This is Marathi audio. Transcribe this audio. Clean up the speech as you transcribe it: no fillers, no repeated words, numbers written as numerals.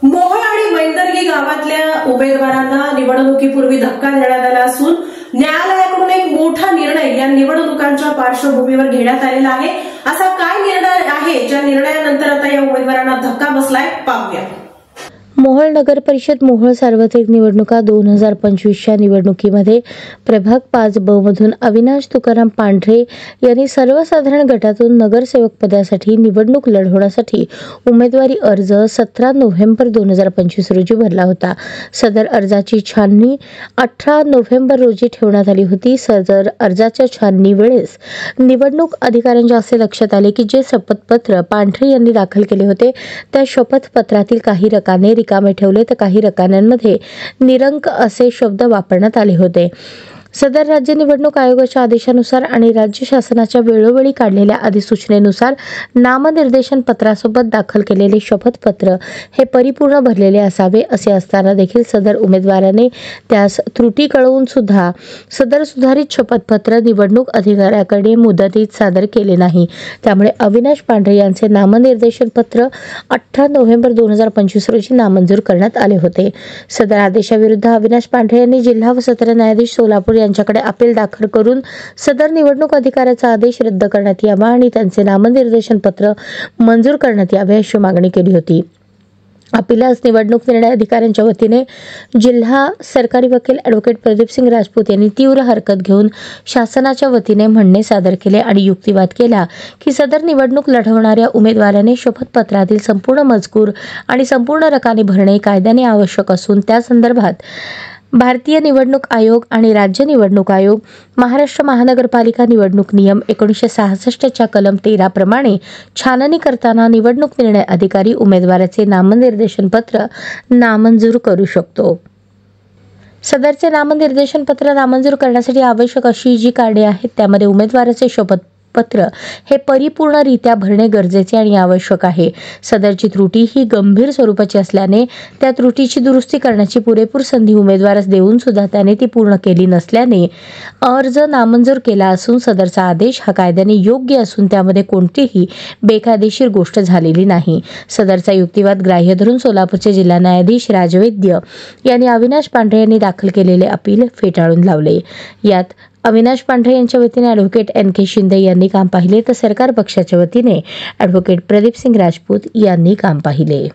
मोहोळ आणि मैंदर्गी गावातल्या उमेदवारांना निवडणुकीपूर्वी धक्का देण्यात आला असून न्यायालयाकडून एक मोठा निर्णय या निवडणुकांच्या पार्श्वभूमीवर घेण्यात आलेला आहे। असा काय निर्णय आहे ज्या निर्णयानंतर आता या उमेदवारांना धक्का बसलाय, पाहूया। मोहोळ नगर परिषद मोहोळ सार्वत्रिक निवडणुका 2025च्या निवडणुकीमध्ये प्रभाग 5 ब मधून अविनाश तुकाराम पांढरे यांनी सर्वसाधारण गटातून नगरसेवक पदासाठी निवडणूक लढवण्यासाठी उमेदवारी अर्ज 17 नोव्हेंबर 2025 रोजी भरला होता। सदर अर्जाची छाननी 18 नोव्हेंबर रोजी ठेवण्यात आली होती। सदर अर्जाच्या छाननी वेळेस निवडणूक अधिकाऱ्यांच्या असे लक्षात आले की जे शपथपत्र पांढरे यांनी दाखल केले होते त्या शपथपत्रातील काही रकाने रिकामे ठेवले तर काही रकान्यांमध्ये निरंक असे शब्द वापरण्यात आले होते। सदर राज्य निवडणूक आयोगाच्या आदेशानुसार आणि राज्य शासनाच्या वेळोवेळी काढलेल्या अधिसूचनेनुसार नामनिर्देशन पत्रासोबत दाखल केलेले शपथपत्र हे परिपूर्ण भरलेले असावे असे असताना देखील सदर उमेदवाराने त्यास त्रुटी कळवून सुद्धा सदर सुधारित शपथपत्र निवडणूक अधिकाऱ्याकडे मुदतीत सादर केले नाही। त्यामुळे अविनाश पांढरे यांचे नामनिर्देशन पत्र 18 नोव्हेंबर 2025 रोजी नामंजूर करण्यात आले होते। सदर आदेशाविरुद्ध अविनाश पांढरे यांनी जिल्हा व सत्र न्यायाधीश सोलापूर यांच्याकडे अपील दाखल करून सदर निवडणूक अधिकाऱ्याचा आदेश रद्द करण्यात यावा आणि त्यांचे नामनिर्देशन पत्र मंजूर करण्यात यावे अशी मागणी केली होती। अपीलास निवडणूक निर्णय अधिकाऱ्यांच्या वतीने जिल्हा सरकारी वकील ॲडव्होकेट प्रदीपसिंग राजपूत यांनी तीव्र हरकत घेऊन शासनाच्या वतीने म्हणणे सादर केले आणि युक्तिवाद केला की सदर निवडणूक लढवणाऱ्या उमेदवाराने शपथपत्रातील संपूर्ण मजकूर आणि संपूर्ण रकाने भरणे कायद्याने आवश्यक असून त्या संदर्भात भारतीय निवडणूक आयोग आणि राज्य निवडणूक आयोग, महाराष्ट्र महानगरपालिका निवडणूक नियम 1966 च्या कलम 13 प्रमाणे छाननी करताना निवडणूक निर्णय अधिकारी उमेदवाराचे नामनिर्देशन पत्र नामंजूर करू शकतो। सदरचे नामनिर्देशन पत्र नामंजूर करण्यासाठी आवश्यक अशी जी कारणे आहेत त्यामध्ये उमेदवाराचे शपथपत्र हे परिपूर्णरित्या भरणे गरजेचे आणि आवश्यक आहे। सदरची त्रुटी ही गंभीर स्वरूपाची असल्याने त्या त्रुटीची दुरुस्ती करण्याची पुरेपूर संधी उमेदवारास देऊन सुद्धा त्याने ती पूर्ण केली नसल्याने अर्ज नामंजूर केला असून सदरचा आदेश हा कायद्याने योग्य असून त्यामध्ये कोणतीही बेकायदेशीर गोष्ट झालेली नाही। सदरचा युक्तिवाद ग्राह्य धरून सोलापूरचे जिल्हा न्यायाधीश राजवैद्य यांनी अविनाश पांढरे यांनी दाखल केलेले अपील फेटाळून लावले। यात अविनाश पांढरे यांच्या वतीने ॲडव्होकेट NK शिंदे यांनी काम पाहिले तर सरकार पक्षाच्या वतीने ॲडव्होकेट प्रदीपसिंग राजपूत यांनी काम पाहिले।